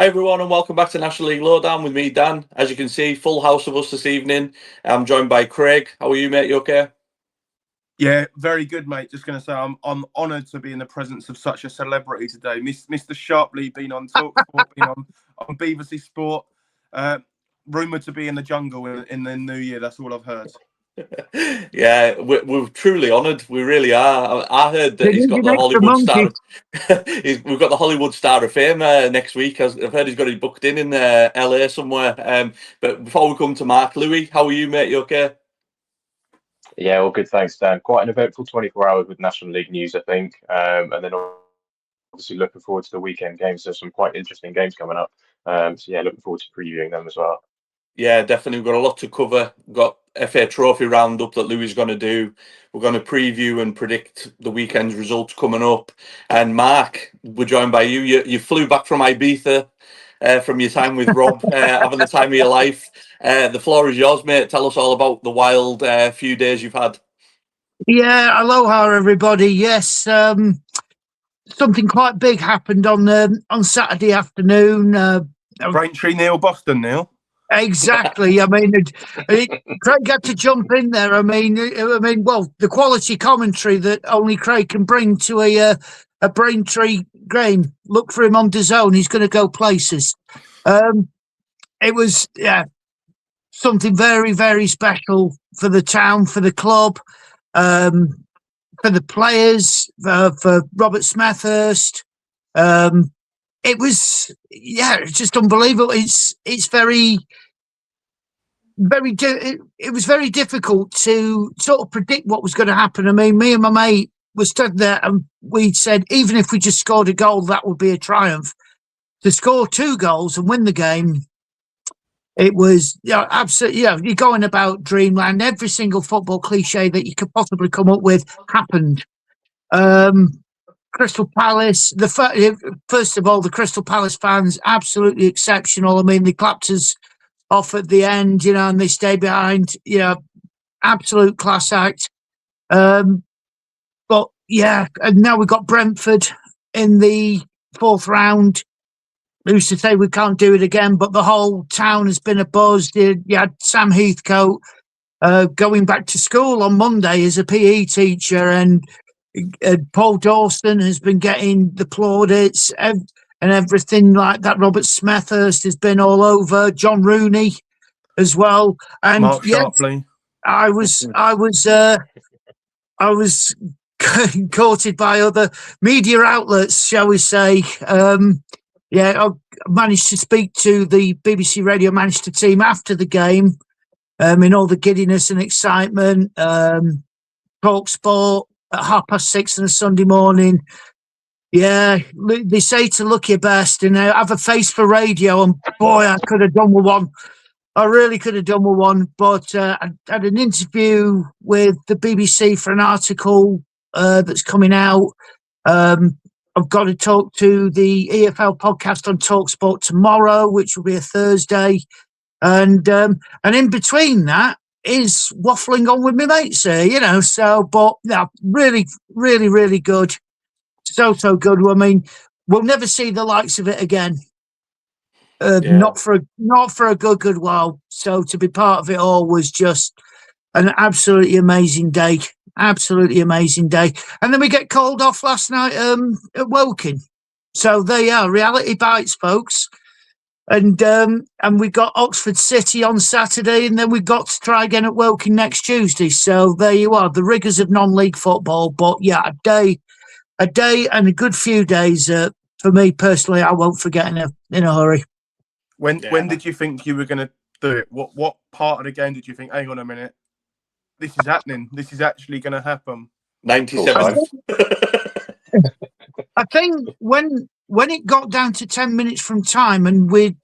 Hi everyone and welcome back to National League Lowdown with me, Dan. As you can see, full house of us this evening. I'm joined by Craig. How are you, mate? You okay? Yeah, very good, mate. Just going to say I'm honoured to be in the presence of such a celebrity today. Mr. Sharpley being on TalkSport, being on BBC Sport. Rumoured to be in the jungle in the new year. That's all I've heard. Yeah, we're truly honoured. We really are. I heard that he's got the Hollywood star. We've got the Hollywood Star of Fame next week. I've heard he's got it booked in LA somewhere. But before we come to Mark, Louis, how are you, mate? You okay? Yeah, all good, thanks, Dan. Quite an eventful 24 hours with National League news, I think. And then obviously looking forward to the weekend games. There's some quite interesting games coming up. So yeah, looking forward to previewing them as well. Yeah, definitely. We've got a lot to cover. We've got FA Trophy roundup that Louis is going to do. We're going to preview and predict the weekend's results coming up. And Mark, we're joined by you. You flew back from Ibiza from your time with Rob, having the time of your life. The floor is yours, mate. Tell us all about the wild few days you've had. Yeah, aloha, everybody. Yes, something quite big happened on Saturday afternoon. Braintree, Neil, Boston, Neil. Exactly. I mean, Craig had to jump in there. I mean, well, the quality commentary that only Craig can bring to a Braintree game. Look for him on DAZN. He's going to go places. It was something very, very special for the town, for the club, for the players, for Robert Smethurst. It was, it's just unbelievable. It's very, very. It was very difficult to sort of predict what was going to happen. I mean, me and my mate were stood there, and we said even if we just scored a goal, that would be a triumph. To score 2 goals and win the game, it was absolutely. You're going about dreamland. Every single football cliche that you could possibly come up with happened. Crystal Palace, first of all, the Crystal Palace fans, absolutely exceptional. I mean, they clapped us off at the end, and they stayed behind, absolute class act. And now we've got Brentford in the 4th round. Who's to say we can't do it again? But the whole town has been abuzz. You had Sam Heathcote going back to school on Monday as a PE teacher, and Paul Dawson has been getting the plaudits and everything like that. Robert Smethurst has been all over. John Rooney as well. And Mark Sharpley. I was courted by other media outlets, shall we say. I managed to speak to the BBC Radio Manchester team after the game in all the giddiness and excitement. TalkSport at 6:30 on a Sunday morning. Yeah, they say to look your best and have a face for radio. And boy, I could have done with one. I really could have done with one. But I had an interview with the BBC for an article that's coming out. I've got to talk to the EFL podcast on TalkSport tomorrow, which will be a Thursday. And in between that is waffling on with my mates here, so, but really, really, really good. So good. I mean, we'll never see the likes of it again. Not for a good while. So to be part of it all was just an absolutely amazing day. Absolutely amazing day. And then we get called off last night at Woking. So there you are, reality bites, folks. And we got Oxford City on Saturday, and then we've got to try again at Woking next Tuesday. So there you are, the rigours of non-league football. But a day and a good few days. For me personally, I won't forget in a hurry. When did you think you were going to do it? What part of the game did you think? Hang on a minute, this is happening. This is actually going to happen. 97. I think when it got down to 10 minutes from time, and we'd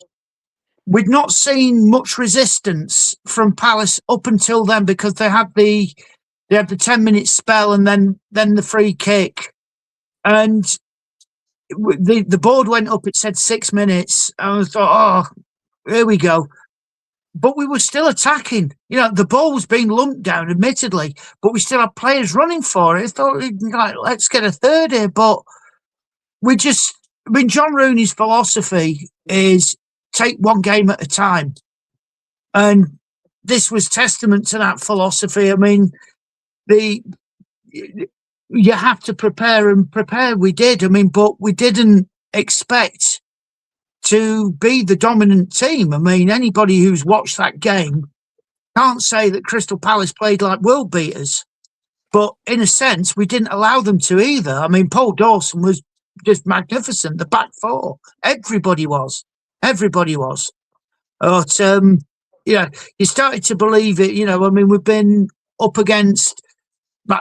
not seen much resistance from Palace up until then, because they had the 10-minute spell and then the free kick, and the board went up. It said 6 minutes. And I thought, oh, here we go. But we were still attacking. The ball was being lumped down, admittedly, but we still had players running for it. I thought, let's get a third here. But John Rooney's philosophy is take one game at a time. And this was testament to that philosophy. I mean, you have to prepare, and prepare we did. I mean, but we didn't expect to be the dominant team. I mean, anybody who's watched that game can't say that Crystal Palace played like world beaters. But in a sense, we didn't allow them to either. I mean, Paul Dawson was just magnificent. The back four, everybody was. But yeah, you started to believe it. You know, I mean, we've been up against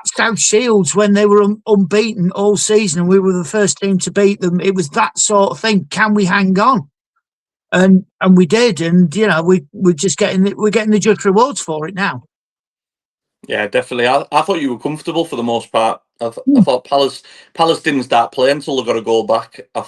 South Shields when they were unbeaten all season, and we were the first team to beat them. It was that sort of thing. Can we hang on? And we did. And you know, we're getting the just rewards for it now. Yeah, definitely. I thought you were comfortable for the most part. I thought Palace didn't start playing until they got a goal back. I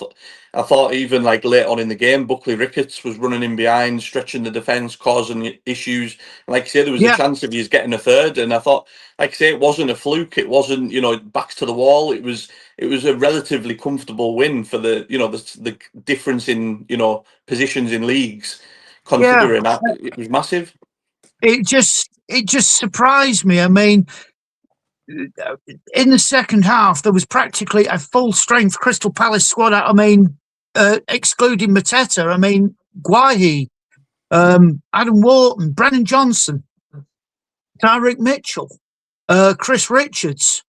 thought even like late on in the game, Buckley Ricketts was running in behind, stretching the defence, causing issues. And like I say, there was a chance of you getting a third. And I thought, like I say, it wasn't a fluke. It wasn't, you know, backs to the wall. It was a relatively comfortable win for the, you know, the difference in, you know, positions in leagues. Considering that, it was massive. It just surprised me. I mean, in the second half, there was practically a full strength Crystal Palace squad. I mean, excluding Mateta. I mean, Guahi, Adam Wharton, Brennan Johnson, Tyreek Mitchell, Chris Richards,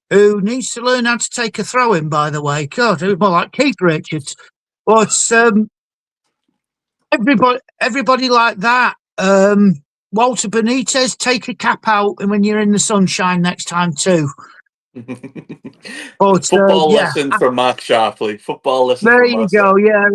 who needs to learn how to take a throw in, by the way. God, it was more like Keith Richards. But everybody like that. Walter Benitez, take a cap out and when you're in the sunshine next time too. But, football lesson from Mark Sharpley. Football lesson. There from you Master. go. Yeah,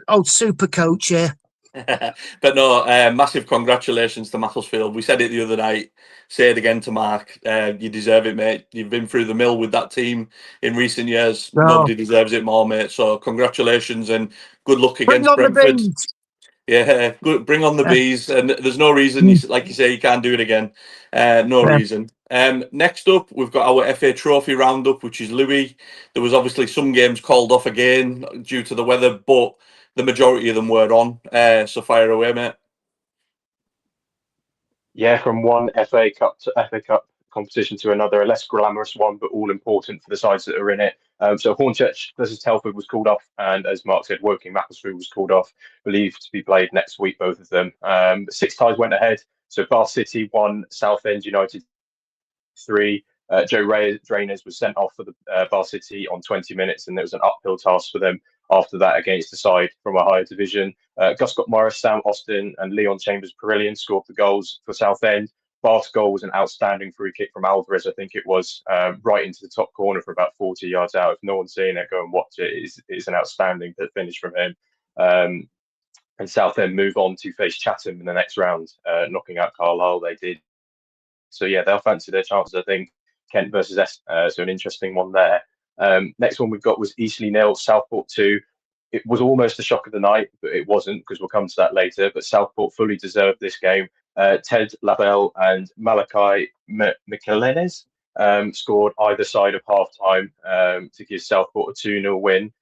old super coach. Yeah. But no, massive congratulations to Macclesfield. We said it the other night. Say it again to Mark. You deserve it, mate. You've been through the mill with that team in recent years. No. Nobody deserves it more, mate. So congratulations and good luck against Bring on Brentford. the bees. Yeah, good. Bring on the bees. And there's no reason, like you say, you can't do it again. No reason. Next up, we've got our FA Trophy roundup, which is Louis. There was obviously some games called off again due to the weather, but the majority of them were on. So fire away, mate. Yeah, from one FA Cup competition to another, a less glamorous one, but all important for the sides that are in it. So Hornchurch versus Telford was called off, and as Mark said, Woking Macclesfield was called off, believed to be played next week, both of them. 6 ties went ahead. So Bath City won, Southend United 3. Joe Drainers was sent off for the Bath City on 20 minutes, and it was an uphill task for them after that against the side from a higher division. Gus Scott Morris, Sam Austin, and Leon Chambers Perillion scored the goals for Southend. Bath's goal was an outstanding free kick from Alvarez, I think it was, right into the top corner for about 40 yards out. If no one's seen it, go and watch it. It's an outstanding finish from him. And Southend move on to face Chatham in the next round, knocking out Carlisle. They did. So yeah, they'll fancy their chances, I think. Kent versus so an interesting one there. Next one we've got was Eastleigh 0, Southport 2. It was almost the shock of the night, but it wasn't, because we'll come to that later. But Southport fully deserved this game. Ted Lavelle and Malachi Michelenes scored either side of half-time to give Southport a 2-0 win.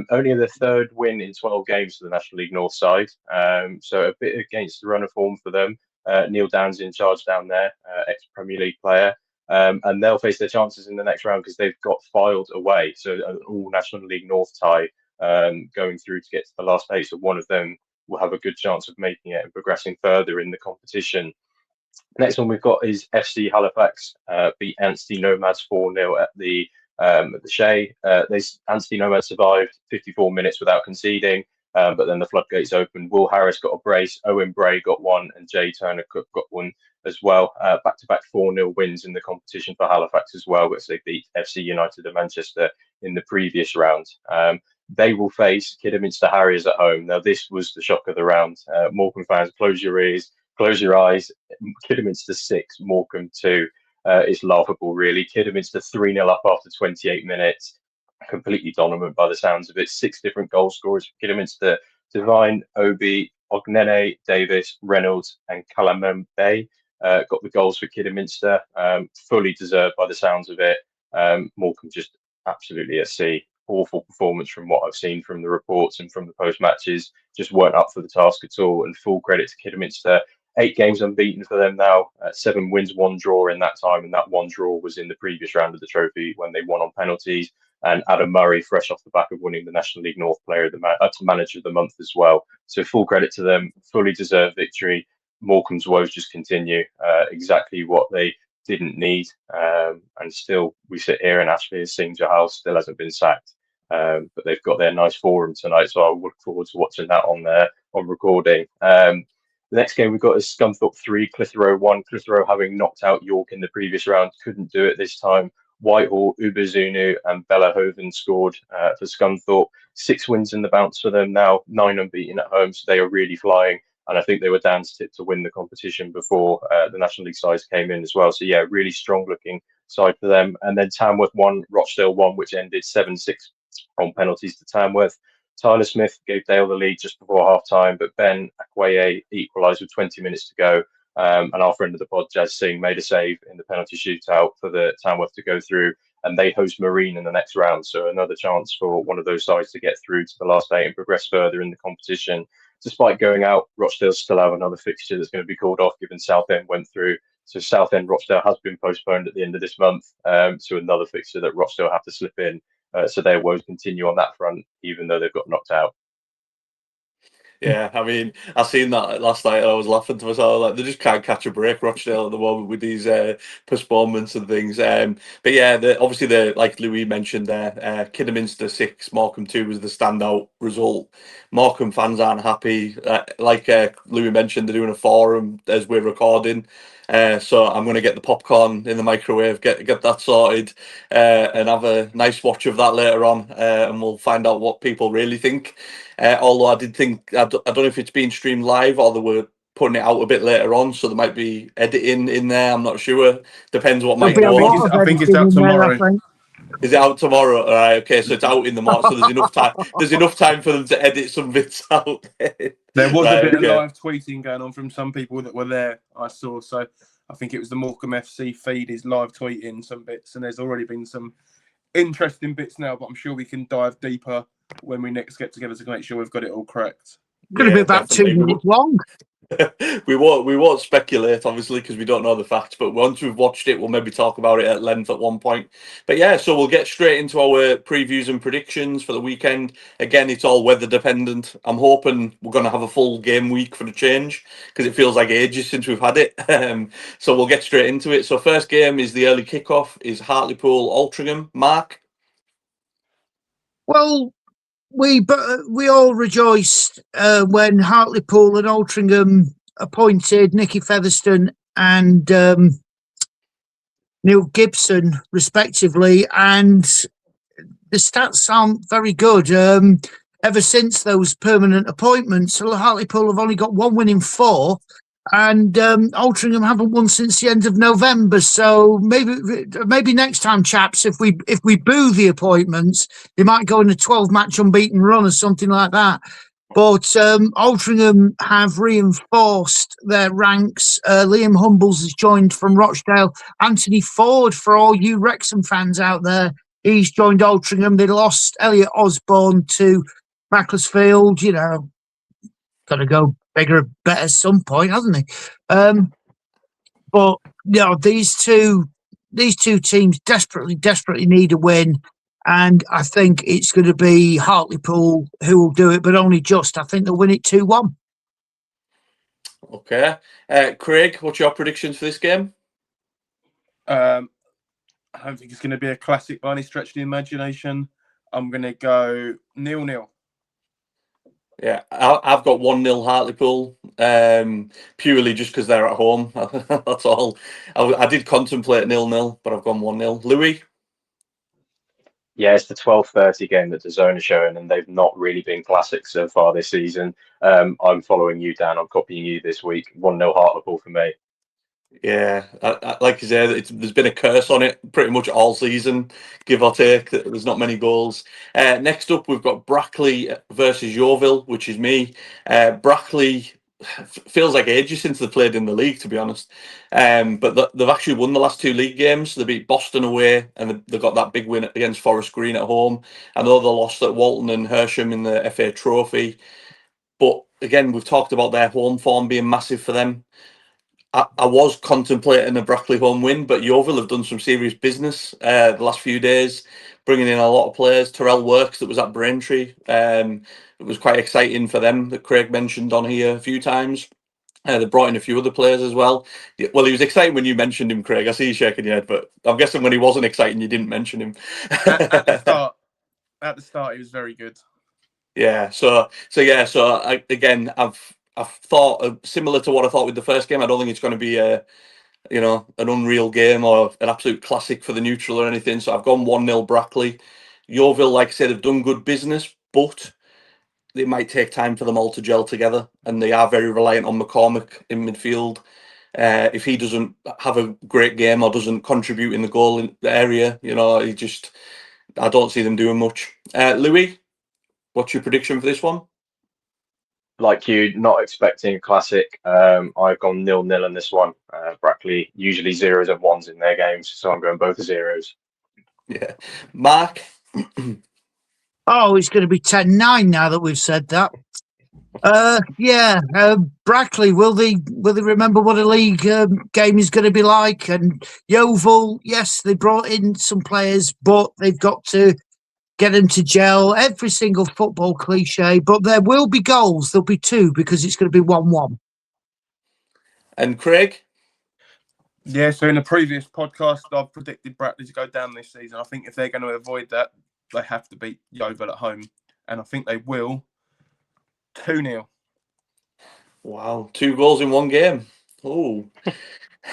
Only the third win in 12 games for the National League North side. So a bit against the run of form for them. Neil Downs in charge down there, ex-Premier League player. And they'll face their chances in the next round because they've got filed away. So an all National League North tie going through to get to the last 8. So one of them will have a good chance of making it and progressing further in the competition. Next one we've got is FC Halifax beat Anstey Nomads 4-0 at the Shea. Anstey Nomads survived 54 minutes without conceding. But then the floodgates opened. Will Harris got a brace, Owen Bray got one, and Jay Turner Cook got one as well. Back-to-back 4-0 wins in the competition for Halifax as well, which they beat FC United of Manchester in the previous round. They will face Kidderminster Harriers at home. Now, this was the shock of the round. Morecambe fans, close your ears, close your eyes. Kidderminster 6, Morecambe 2. It's laughable, really. Kidderminster 3-0 up after 28 minutes. Completely dominant by the sounds of it. 6 different goal scorers for Kidderminster: Divine, Obi, Ognene, Davis, Reynolds, and Calamembe got the goals for Kidderminster. Fully deserved by the sounds of it. Morecambe just absolutely at sea. awful performance from what I've seen from the reports and from the post matches. Just weren't up for the task at all. And full credit to Kidderminster. 8 games unbeaten for them now, 7 wins, 1 draw in that time, and that 1 draw was in the previous round of the trophy when they won on penalties. And Adam Murray, fresh off the back of winning the National League North Player of the Manager of the Month as well. So full credit to them, fully deserved victory. Morecambe's woes just continue, exactly what they didn't need. And still, we sit here and Ashley Singh Jahal still hasn't been sacked. But they've got their nice forum tonight, so I look forward to watching that on recording. The next game we've got is Scunthorpe 3, Clitheroe 1. Clitheroe, having knocked out York in the previous round, couldn't do it this time. Whitehall, Ubezunu and Bellahoven scored for Scunthorpe. 6 wins in the bounce for them now, 9 unbeaten at home, so they are really flying. And I think they were Dan's tip to win the competition before the National League sides came in as well. So yeah, really strong looking side for them. And then Tamworth 1, Rochdale 1, which ended 7-6 on penalties to Tamworth. Tyler Smith gave Dale the lead just before half-time, but Ben Akwaye equalised with 20 minutes to go. And our friend of the pod, Jazz Singh, made a save in the penalty shootout for the Tamworth to go through, and they host Marine in the next round. So another chance for one of those sides to get through to the last 8 and progress further in the competition. Despite going out, Rochdale still have another fixture that's going to be called off, given Southend went through. So Southend Rochdale has been postponed at the end of this month. So another fixture that Rochdale have to slip in. So their woes continue on that front, even though they've got knocked out. Yeah, I mean, I seen that last night and I was laughing to myself, like, they just can't catch a break, Rochdale, at the moment with these postponements and things. But yeah, obviously, like Louis mentioned there, Kidderminster 6, Morecambe 2 was the standout result. Morecambe fans aren't happy. Like Louis mentioned, they're doing a forum as we're recording. So I'm going to get the popcorn in the microwave, get that sorted, and have a nice watch of that later on, and we'll find out what people really think. Although I did think, I don't know if it's being streamed live or they were putting it out a bit later on, so there might be editing in there. I'm not sure. Depends what might There'll be go a on. lot of I think it's editing out in there, tomorrow. I think. Is it out tomorrow? All right, okay, so it's out in the morning, so there's enough time. There's enough time for them to edit some bits out. There was Right, a bit okay. of live tweeting going on from some people that were there, I saw. So I think it was the Morecambe FC feed is live tweeting some bits, and there's already been some interesting bits now, but I'm sure we can dive deeper when we next get together to make sure we've got it all correct. Going to be about definitely. 2 minutes long. we won't speculate, obviously, because we don't know the facts, but once we've watched it, we'll maybe talk about it at length at one point. But yeah, so we'll get straight into our previews and predictions for the weekend. Again, it's all weather dependent. I'm hoping we're going to have a full game week for the change, because it feels like ages since we've had it. So we'll get straight into it. So first game is the early kickoff, is Hartlepool Altrincham. Mark? Well, we all rejoiced when Hartlepool and Altrincham appointed Nicky Featherstone and Neil Gibson, respectively, and the stats sound very good. Ever since those permanent appointments, Hartlepool have only got 1 win in 4, and Altrincham haven't won since the end of November. So maybe next time, chaps, if we boo the appointments, they might go in a 12-match unbeaten run or something like that. But Altrincham have reinforced their ranks. Liam Humbles has joined from Rochdale. Anthony Ford, for all you Wrexham fans out there, he's joined Altrincham. They lost Elliot Osborne to Macclesfield. You know, got to go bigger and better at some point, hasn't he? But you know, these two teams desperately need a win. And I think it's going to be Hartlepool who will do it, but only just. I think they'll win it 2-1. Okay. Craig, what's your predictions for this game? I don't think it's going to be a classic by any stretch of the imagination. I'm going to go 0-0. Yeah, I've got 1-0 Hartlepool, purely just because they're at home. That's all. I did contemplate 0-0, but I've gone 1-0. Louis? Yeah, it's the 12:30 game that DAZN is showing, and they've not really been classics so far this season. I'm following you, Dan. I'm copying you this week. 1-0 Hartlepool for me. Yeah, like you said, there's been a curse on it pretty much all season, give or take. There's not many goals. Next up, we've got Brackley versus Yeovil, which is me. Brackley feels like ages since they played in the league, to be honest. But they've actually won the last 2 league games. They beat Boston away, and they got that big win against Forest Green at home. I know they lost at Walton and Hersham in the FA Trophy. But again, we've talked about their home form being massive for them. I was contemplating a Brackley home win, but Yeovil have done some serious business the last few days, bringing in a lot of players. Terrell Works, that was at Braintree. It was quite exciting for them, that Craig mentioned on here a few times. They brought in a few other players as well. Well, he was exciting when you mentioned him, Craig. I see you shaking your head, but I'm guessing when he wasn't exciting, you didn't mention him. At the start, he was very good. Yeah. Again, I've thought similar to what I thought with the first game. I don't think it's going to be an unreal game or an absolute classic for the neutral or anything. So I've gone 1-0 Brackley. Yeovil, like I said, have done good business, but it might take time for them all to gel together, and they are very reliant on McCormick in midfield. If he doesn't have a great game or doesn't contribute in the goal area, I don't see them doing much. Louis, what's your prediction for this one? Like you, not expecting a classic. I've gone 0-0 in this one. Brackley usually 0s and 1s in their games, so I'm going both 0s. Yeah. Mark? Oh, it's going to be 10-9 now that we've said that. Brackley, will they remember what a league game is going to be like? And Yeovil, yes, they brought in some players, but they've got to get them to gel. Every single football cliche, but there will be goals. There'll be 2 because it's going to be 1-1. And Craig? Yeah, so in the previous podcast, I've predicted Brackley to go down this season. I think if they're going to avoid that, they have to beat Yeovil at home. And I think they will. 2-0. Wow, 2 goals in 1 game. Oh.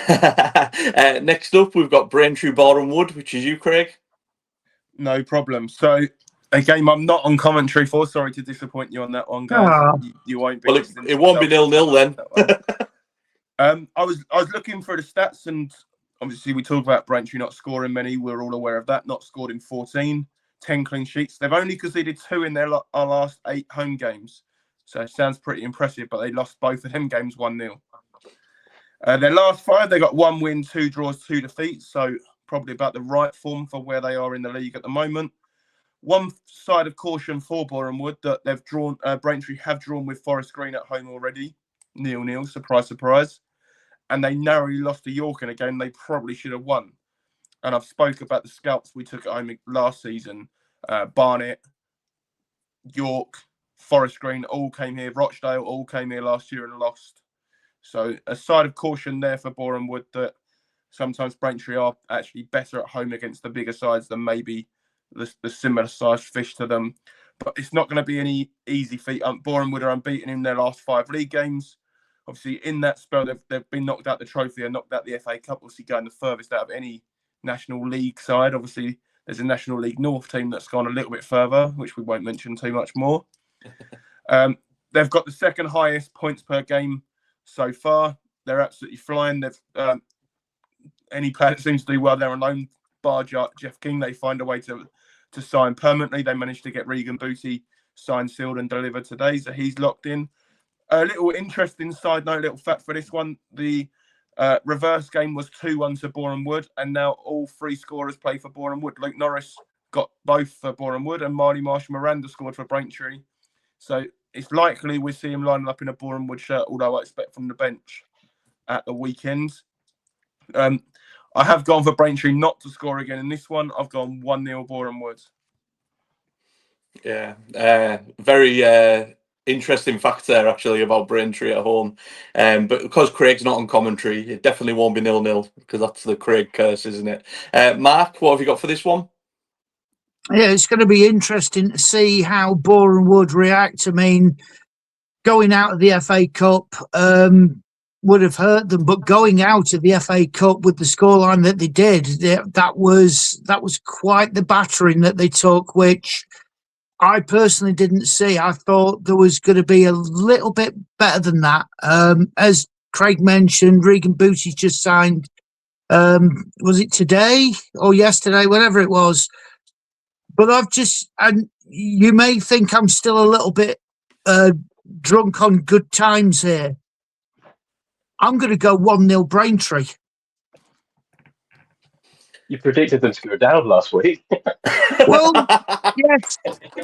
Next up, we've got Braintree Boreham Wood, which is you, Craig. No problem. So, a game I'm not on commentary for. Sorry to disappoint you on that one, guys. You won't be. Well, it won't be 0-0 then. I was looking for the stats, and obviously we talked about Braintree not scoring many. We're all aware of that. Not scored in 14, 10 clean sheets. They've only conceded 2 in their last 8 home games. So it sounds pretty impressive, but they lost both of them games 1-0. Their last 5, they got 1 win, 2 draws, 2 defeats. So probably about the right form for where they are in the league at the moment. One side of caution for Boreham Wood that they've drawn. Braintree have drawn with Forest Green at home already, 0-0. Surprise, surprise. And they narrowly lost to York in a game they probably should have won. And I've spoke about the scalps we took at home last season. Barnet, York, Forest Green all came here. Rochdale all came here last year and lost. So a side of caution there for Boreham Wood that sometimes Braintree are actually better at home against the bigger sides than maybe the similar sized fish to them. But it's not going to be any easy feat. Boreham Wood are unbeaten in their last 5 league games. Obviously, in that spell, they've been knocked out the trophy and knocked out the FA Cup, obviously going the furthest out of any National League side. Obviously, there's a National League North team that's gone a little bit further, which we won't mention too much more. They've got the 2nd highest points per game so far. They're absolutely flying. They've any player that seems to do well there on loan, bar Jeff King, they find a way to sign permanently. They managed to get Regan Booty signed, sealed and delivered today, so he's locked in. A little interesting side note, little fact for this one. The reverse game was 2-1 to Boreham Wood, and now all 3 scorers play for Boreham Wood. Luke Norris got both for Boreham Wood, and Marley Marshall-Miranda scored for Braintree. So it's likely we see him lining up in a Boreham Wood shirt, although I expect from the bench at the weekend. I have gone for Braintree not to score again in this one. I've gone 1-0 Boreham Wood. Yeah, very interesting fact there actually about Braintree at home. But because Craig's not on commentary, it definitely won't be 0-0 because that's the Craig curse, isn't it? Mark, what have you got for this one? Yeah, it's going to be interesting to see how Boreham Wood react. I mean, going out of the FA Cup would have hurt them, but going out of the FA Cup with the scoreline that they did, that was quite the battering that they took, which I personally didn't see. I thought there was going to be a little bit better than that. As Craig mentioned, Regan Booty's just signed, was it today or yesterday, whatever it was. But and you may think I'm still a little bit drunk on good times here. I'm going to go 1-0 Braintree. You predicted them to go down last week. Well, yes,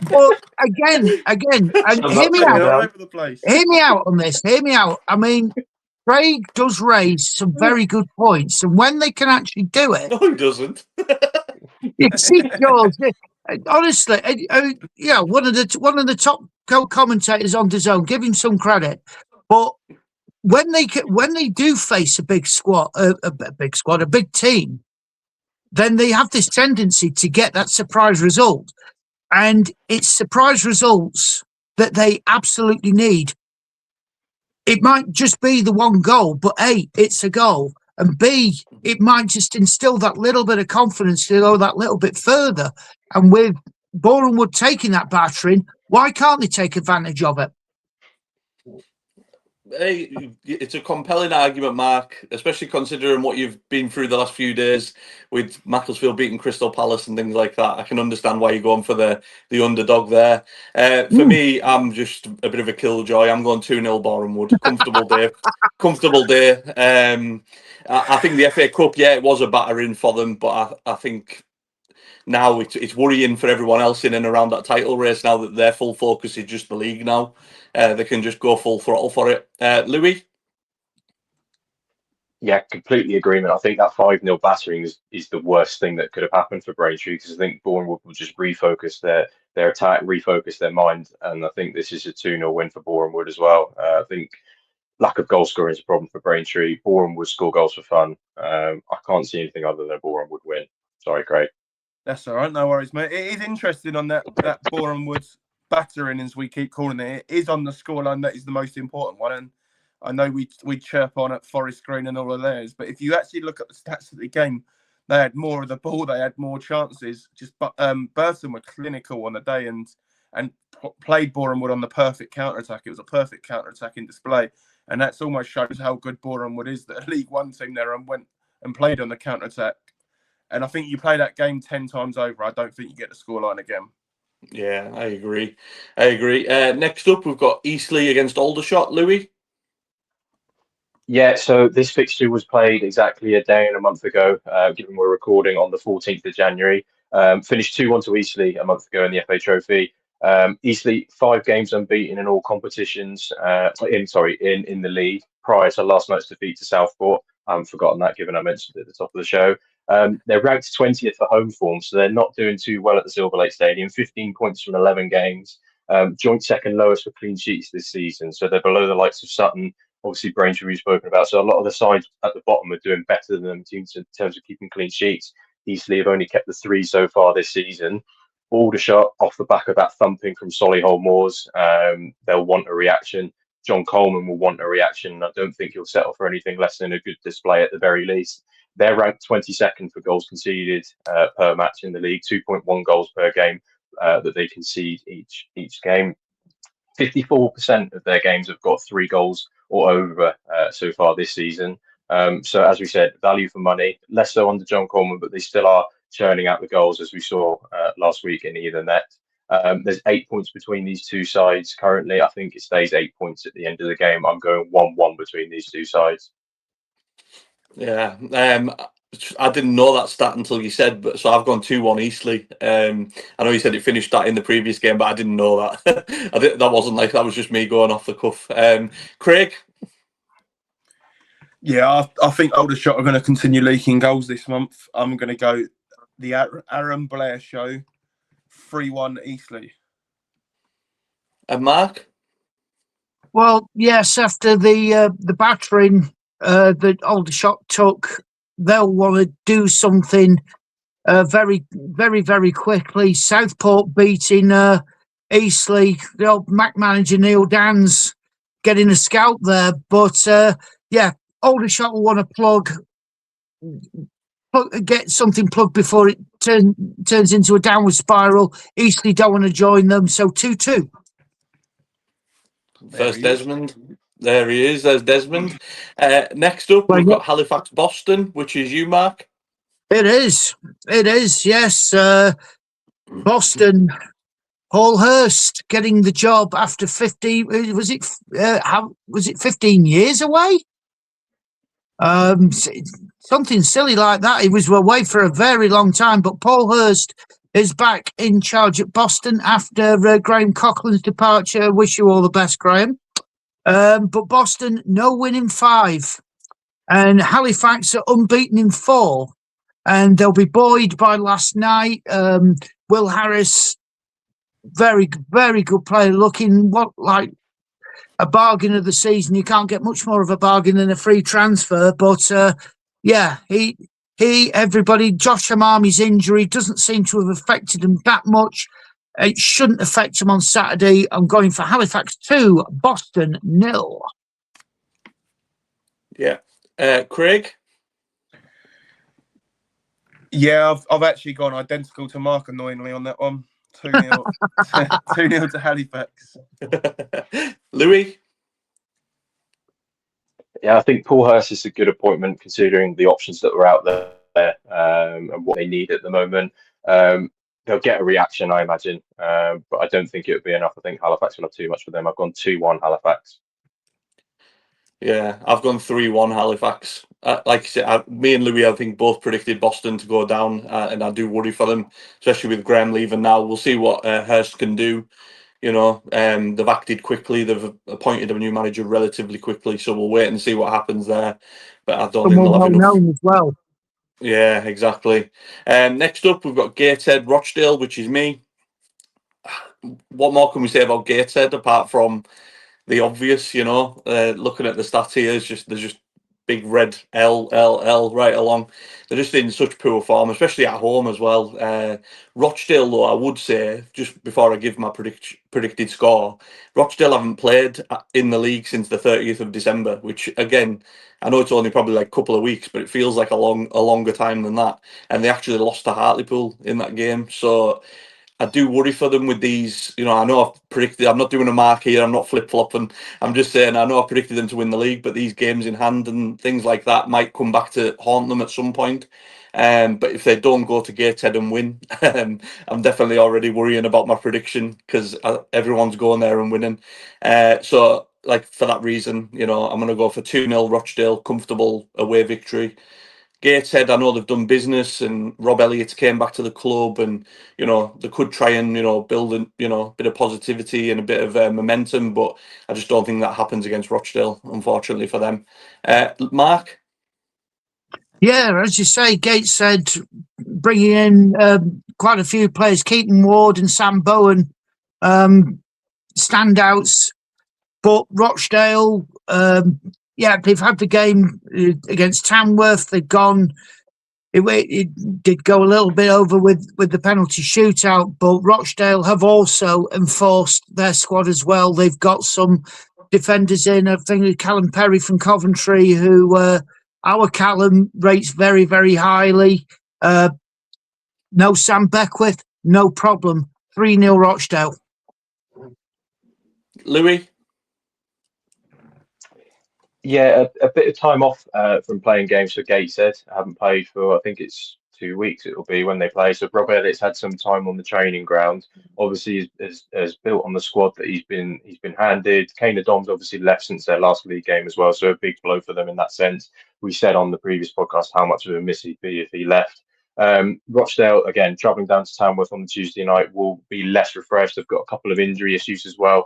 but again, and So hear me that's Banging out. all down. over the place. Hear me out on this. Hear me out. I mean, Craig does raise some very good points, and when they can actually do it, No, he doesn't. you see, George. Honestly, yeah, one of the top co-commentators on DAZN. Give him some credit, but when they do face a big squad, a big team, then they have this tendency to get that surprise result, and it's surprise results that they absolutely need. It might just be the one goal, but A, it's a goal, and B, it might just instill that little bit of confidence to go that little bit further. And with Boreham Wood taking that battering, why can't they take advantage of it? Hey, it's a compelling argument, Mark, especially considering what you've been through the last few days with Macclesfield beating Crystal Palace and things like that. I can understand why you're going for the underdog there. For me, I'm just a bit of a killjoy. I'm going 2-0 Boreham Wood. Comfortable day. Comfortable day. I think the FA Cup, yeah, it was a battering for them, but I think now it's worrying for everyone else in and around that title race now that their full focus is just the league now. They can just go full throttle for it. Louis? Yeah, completely agreement. I think that 5-0 battering is the worst thing that could have happened for Braintree, because I think Boreham Wood will just refocus their attack, refocus their mind, and I think this is a 2-0 win for Boreham Wood as well. I think lack of goal scoring is a problem for Braintree. Boreham Wood score goals for fun. I can't see anything other than Boreham Wood win. Sorry, Craig. That's all right, no worries, mate. It is interesting on that Boreham Wood battering, as we keep calling it. It is on the scoreline that is the most important one, and I know we chirp on at Forest Green and all of theirs, but if you actually look at the stats of the game, they had more of the ball, they had more chances. Just Burton were clinical on the day and played Boreham Wood on the perfect counter attack. It was a perfect counter attacking display, and that's almost shows how good Boreham Wood is. That a League One team there and went and played on the counter attack. And I think you play that game 10 times over, I don't think you get the scoreline again. Yeah, I agree. Next up, we've got Eastleigh against Aldershot. Louis? Yeah, so this fixture was played exactly a day and a month ago, given we're recording on the 14th of January. Finished 2-1 to Eastleigh a month ago in the FA Trophy. Eastleigh, 5 games unbeaten in all competitions, in the league, prior to last night's defeat to Southport. I haven't forgotten that, given I mentioned it at the top of the show. They're ranked 20th for home form, so they're not doing too well at the Silver Lake Stadium. 15 points from 11 games. Joint second lowest for clean sheets this season, so they're below the likes of Sutton, obviously Braintree we've spoken about. So a lot of the sides at the bottom are doing better than them in terms of keeping clean sheets. Eastleigh have only kept the 3 so far this season. Aldershot, off the back of that thumping from Solihull Moors, they'll want a reaction. John Coleman will want a reaction. I don't think he'll settle for anything less than a good display at the very least. They're ranked 22nd for goals conceded per match in the league, 2.1 goals per game that they concede each game. 54% of their games have got 3 goals or over so far this season. So as we said, value for money, less so under John Coleman, but they still are churning out the goals, as we saw last week in either net. There's 8 points between these two sides currently. I think it stays 8 points at the end of the game. I'm going 1-1 between these two sides. Yeah, I didn't know that stat until you said, but so I've gone 2-1 Eastleigh. I know you said it finished that in the previous game, but I didn't know that. That wasn't like that was just me going off the cuff. Craig? Yeah, I think Aldershot are going to continue leaking goals this month. I'm going to go the Aaron Blair show, 3-1 Eastleigh. And Mark? Well, yes, after the battering that Aldershot took, they'll want to do something very, very, very quickly. Southport beating Eastleigh, the old Mac manager Neil Dans getting a scalp there. But yeah, Aldershot will want to get something plugged before it turns into a downward spiral. Eastleigh don't want to join them, so 2-2. First Desmond. There he is. There's Desmond. Next up, we've got Halifax Boston, which is you, Mark. It is. Yes. Boston Paul Hurst getting the job after 15. Was it 15 years away? Something silly like that. He was away for a very long time, but Paul Hurst is back in charge at Boston after Graham Coughlin's departure. Wish you all the best, Graham. But Boston, no win in 5. And Halifax are unbeaten in 4. And they'll be buoyed by last night. Will Harris, very, very good player, looking like a bargain of the season. You can't get much more of a bargain than a free transfer. But everybody, Josh Hamami's injury doesn't seem to have affected him that much. It shouldn't affect him on Saturday. I'm going for Halifax 2, Boston 0. Yeah. Craig? Yeah, I've actually gone identical to Mark, annoyingly, on that one. 2-0 2-0 to Halifax. Louis? Yeah, I think Paul Hurst is a good appointment considering the options that were out there and what they need at the moment. They'll get a reaction, I imagine, but I don't think it would be enough. I think Halifax will have too much for them. I've gone 2-1 Halifax. Yeah, I've gone 3-1 Halifax. Like I said, me and Louis, I think, both predicted Boston to go down, and I do worry for them, especially with Graham leaving now. We'll see what Hurst can do. You know, they've acted quickly. They've appointed a new manager relatively quickly, so we'll wait and see what happens there. But I don't think they'll have enough. Known as well. Yeah, exactly. Next up, we've got Gateshead, Rochdale, which is me. What more can we say about Gateshead apart from the obvious? You know, looking at the stats here, there's just big red L right along. They're just in such poor form, especially at home as well. Rochdale, though, I would say, just before I give my predicted score, Rochdale haven't played in the league since the 30th of December, which, again, I know it's only probably like a couple of weeks, but it feels like a longer time than that. And they actually lost to Hartlepool in that game. So I do worry for them with these. You know, I know I've predicted. I'm not doing a mark here. I'm not flip flopping. I'm just saying I know I predicted them to win the league, but these games in hand and things like that might come back to haunt them at some point. But if they don't go to Gateshead and win, I'm definitely already worrying about my prediction because everyone's going there and winning. So, like for that reason, you know, I'm going to go for 2-0 Rochdale, comfortable away victory. Gateshead, I know they've done business, and Rob Elliott's came back to the club, and you know they could try and build a bit of positivity and a bit of momentum, but I just don't think that happens against Rochdale, unfortunately for them. Mark? Yeah, as you say, Gateshead bringing in quite a few players, Keaton Ward and Sam Bowen, standouts. But Rochdale, they've had the game against Tamworth. They've gone. It did go a little bit over with the penalty shootout, but Rochdale have also enforced their squad as well. They've got some defenders in. I think Callum Perry from Coventry, who our Callum rates very, very highly. No Sam Beckwith, no problem. 3-0 Rochdale. Louis? Yeah, a bit of time off from playing games for Gateshead. I haven't played for, I think it's 2 weeks it'll be when they play. So Rob Elliott's had some time on the training ground. Obviously, has built on the squad that he's been handed. Kane Dom's obviously left since their last league game as well, so a big blow for them in that sense. We said on the previous podcast how much of a miss he'd be if he left. Rochdale, again, travelling down to Tamworth on the Tuesday night, will be less refreshed. They've got a couple of injury issues as well.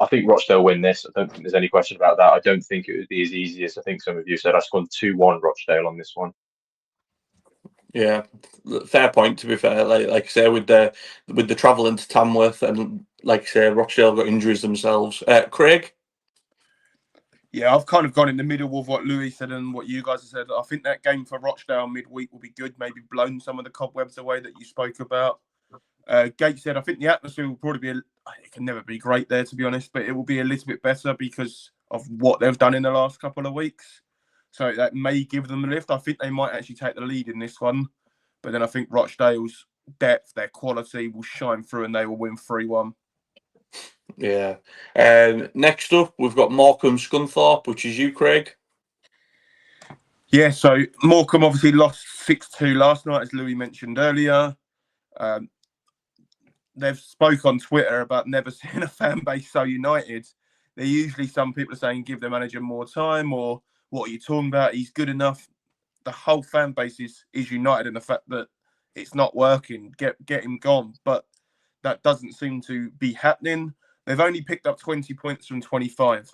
I think Rochdale win this. I don't think there's any question about that. I don't think it would be as easy as I think some of you said. I've gone 2-1 Rochdale on this one. Yeah, fair point. To be fair, like I say, with the travel into Tamworth, and like I say, Rochdale got injuries themselves. Craig? Yeah, I've kind of gone in the middle of what Louis said and what you guys have said. I think that game for Rochdale midweek will be good. Maybe blown some of the cobwebs away that you spoke about. Gateshead, I think the atmosphere will probably be. It can never be great there, to be honest, but it will be a little bit better because of what they've done in the last couple of weeks. So that may give them a lift. I think they might actually take the lead in this one. But then I think Rochdale's depth, their quality will shine through and they will win 3-1. Yeah. Next up, we've got Morecambe Scunthorpe, which is you, Craig. Yeah, so Morecambe obviously lost 6-2 last night, as Louis mentioned earlier. they've spoke on Twitter about never seeing a fan base so united. They're usually some people are saying give the manager more time, or what are you talking about? He's good enough. The whole fan base is united in the fact that it's not working. Get him gone, but that doesn't seem to be happening. They've only picked up 20 points from 25.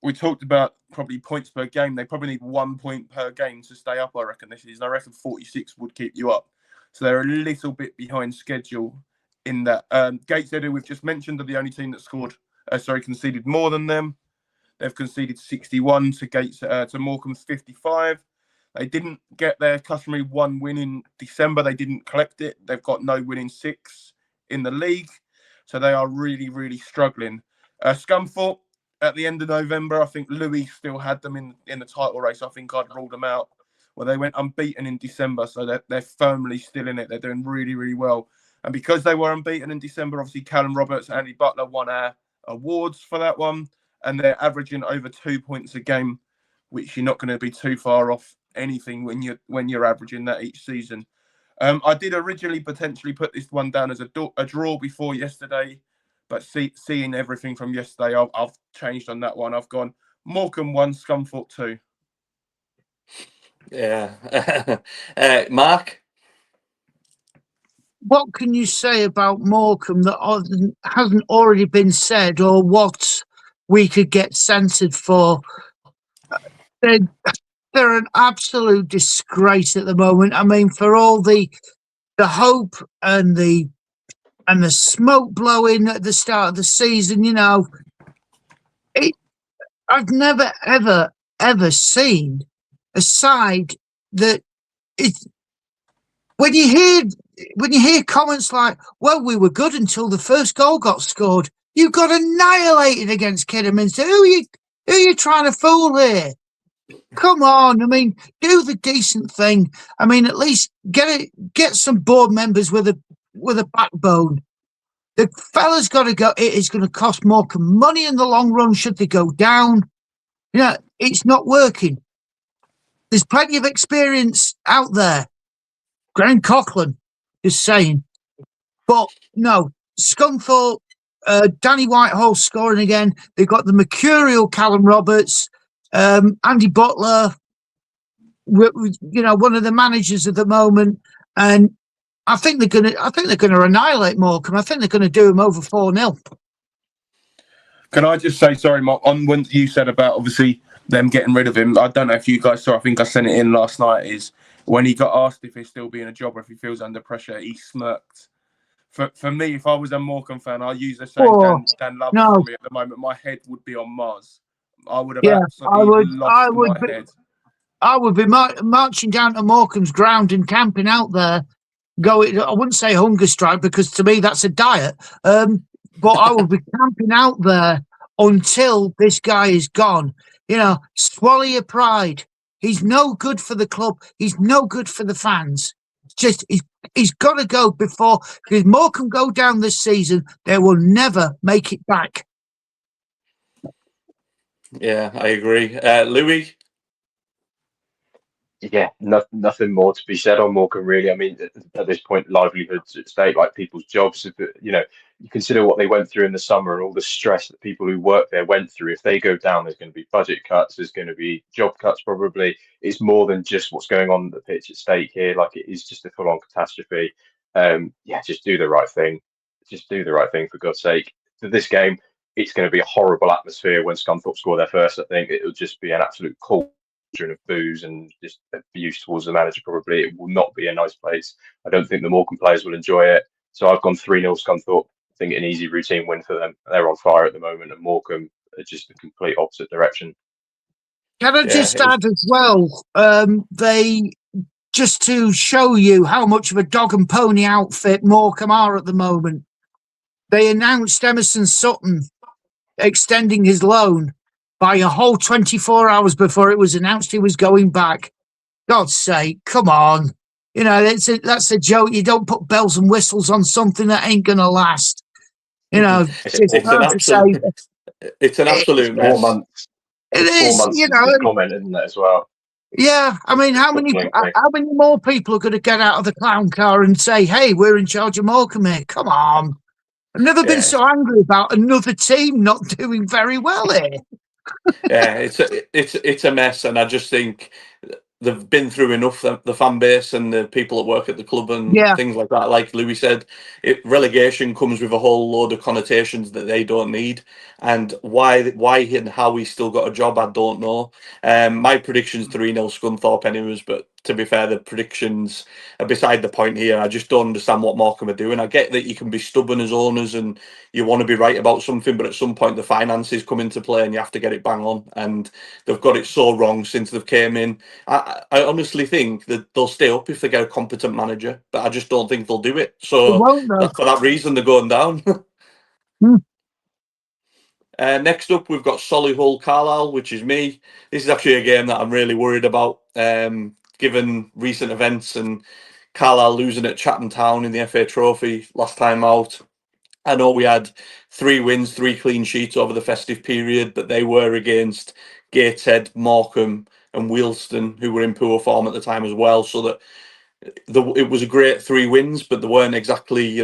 We talked about probably points per game. They probably need 1 point per game to stay up, I reckon, this season. I reckon 46 would keep you up. So they're a little bit behind schedule in that. Gateshead, who we've just mentioned, are the only team that conceded more than them. They've conceded 61 to Morecambe's 55. They didn't get their customary 1 win in December. They didn't collect it. They've got no win in 6 in the league. So they are really, really struggling. Scunthorpe, at the end of November, I think Louis still had them in the title race. I think I'd ruled them out. Well, they went unbeaten in December, so they're firmly still in it. They're doing really, really well. And because they were unbeaten in December, obviously Callum Roberts and Andy Butler won our awards for that one. And they're averaging over 2 points a game, which you're not going to be too far off anything when you're averaging that each season. I did originally potentially put this one down as a draw before yesterday, but seeing everything from yesterday, I've changed on that one. I've gone Morecambe 1, Scunthorpe 2. Yeah. Mark? What can you say about Morecambe that hasn't already been said, or what we could get censored for? They're an absolute disgrace at the moment. I mean, for all the hope and the smoke blowing at the start of the season, I've never ever seen a side that is. When you hear comments like, "Well, we were good until the first goal got scored," you got annihilated against Kidderminster. Who are you trying to fool here? Come on, I mean, do the decent thing. I mean, at least get some board members with a backbone. The fella's got to go. It is going to cost Morecambe money in the long run should they go down. It's not working. There's plenty of experience out there. Graham Coughlin, just saying. But no, Scunthorpe, Danny Whitehall scoring again. They've got the mercurial Callum Roberts, Andy Butler, one of the managers at the moment, and I think they're gonna annihilate Morecambe. I think they're gonna do them over 4-0. Can I just say, sorry, Mark, on when you said about obviously them getting rid of him, I don't know if you guys saw, I think I sent it in last night, is when he got asked if he's still being a job or if he feels under pressure, he smirked. For me, if I was a Morecambe fan, I'll use the same Dan Love for me at the moment. My head would be on Mars. I would have absolutely lost my head. I would be marching down to Morecambe's ground and camping out there. I wouldn't say hunger strike because to me that's a diet. But I would be camping out there until this guy is gone. Swallow your pride. He's no good for the club. He's no good for the fans. He's got to go because Morecambe go down this season, they will never make it back. Yeah, I agree. Louis? Yeah, nothing more to be said on Morecambe, really. I mean, at this point, livelihoods at stake, like people's jobs. You consider what they went through in the summer and all the stress that people who work there went through. If they go down, there's going to be budget cuts, there's going to be job cuts probably. It's more than just what's going on the pitch at stake here. Like, it is just a full-on catastrophe. Just do the right thing. Just do the right thing, for God's sake. For this game, it's going to be a horrible atmosphere when Scunthorpe score their first. I think it'll just be an absolute cult of booze and just abuse towards the manager. Probably it will not be a nice place. I don't think the Morecambe players will enjoy it. So I've gone 3-0 Scunthorpe. I think an easy routine win for them. They're on fire at the moment, and Morecambe are just the complete opposite direction. Can I just add as well? They just to show you how much of a dog and pony outfit Morecambe are at the moment. They announced Emerson Sutton extending his loan by a whole 24 hours before it was announced he was going back. God's sake, come on. That's a joke. You don't put bells and whistles on something that ain't going to last. It's an absolute mess. 4 months. It is, comment, isn't it, as well? Yeah, I mean, how many more people are going to get out of the clown car and say, "Hey, we're in charge of Morecambe, mate"? Come on! I've never been so angry about another team not doing very well here. Yeah, it's a mess, and I just think they've been through enough. The fan base and the people that work at the club and Yeah. things like that. Like Louis said, relegation comes with a whole load of connotations that they don't need. And why and how he's still got a job, I don't know. My prediction's 3-0 Scunthorpe anyways, but to be fair, the predictions are beside the point here. I just don't understand what Morecambe are doing. I get that you can be stubborn as owners and you want to be right about something, but at some point the finances come into play and you have to get it bang on. And they've got it so wrong since they've came in. I honestly think that they'll stay up if they get a competent manager, but I just don't think they'll do it. So for that reason, they're going down. Next up, we've got Solihull Carlisle, which is me. This is actually a game that I'm really worried about, given recent events and Carlisle losing at Chatham Town in the FA Trophy last time out. I know we had 3 wins, 3 clean sheets over the festive period, but they were against Gateshead, Morecambe, and Wealdstone, who were in poor form at the time as well. So that it was a great 3 wins, but they weren't exactly,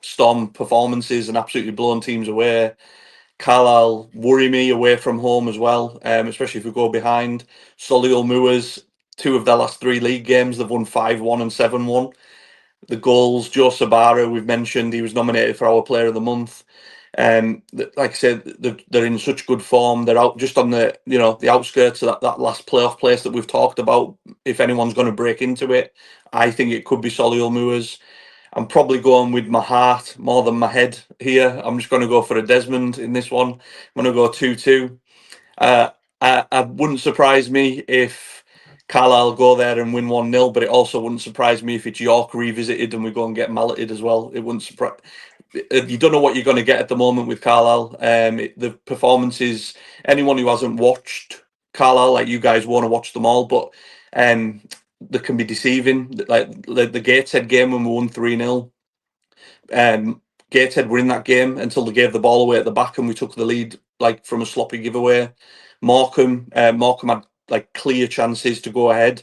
storm performances and absolutely blown teams away. Carlisle worry me away from home as well, especially if we go behind. Solihull Moors, 2 of their last 3 league games, they've won 5-1 and 7-1. The goals, Joe Sabara, we've mentioned, he was nominated for our Player of the Month. Like I said, they're in such good form. They're out just on the the outskirts of that last playoff place that we've talked about. If anyone's going to break into it, I think it could be Solihull Moors. I'm probably going with my heart more than my head here. I'm just going to go for a Desmond in this one. I'm going to go 2-2. I wouldn't surprise me if Carlisle go there and win 1-0, but it also wouldn't surprise me if it's York revisited and we go and get malleted as well. It wouldn't surprise. You don't know what you're going to get at the moment with Carlisle. The performances, anyone who hasn't watched Carlisle, like you guys, want to watch them all, but they can be deceiving. Like the Gateshead game when we won 3-0. Gateshead were in that game until they gave the ball away at the back and we took the lead like from a sloppy giveaway. Morecambe had like clear chances to go ahead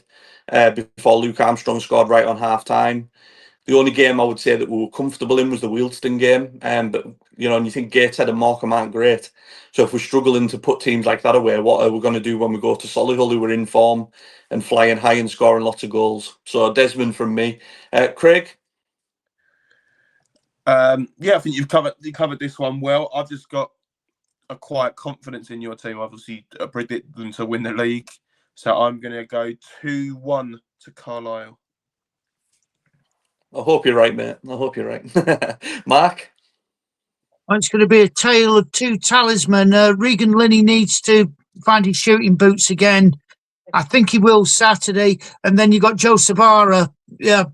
before Luke Armstrong scored right on half time. The only game I would say that we were comfortable in was the Wealdstone game. But and you think Gateshead and Morecambe aren't great. So if we're struggling to put teams like that away, what are we going to do when we go to Solihull, who are in form and flying high and scoring lots of goals? So Desmond from me. Craig? I think you've covered this one well. I've just got a quiet confidence in your team. Obviously, I predict them to win the league, so I'm going to go 2-1 to Carlisle. I hope you're right, mate. I hope you're right. Mark? It's going to be a tale of 2 talisman. Regan Linney needs to find his shooting boots again. I think he will Saturday. And then you got Joe Sabara. Yeah,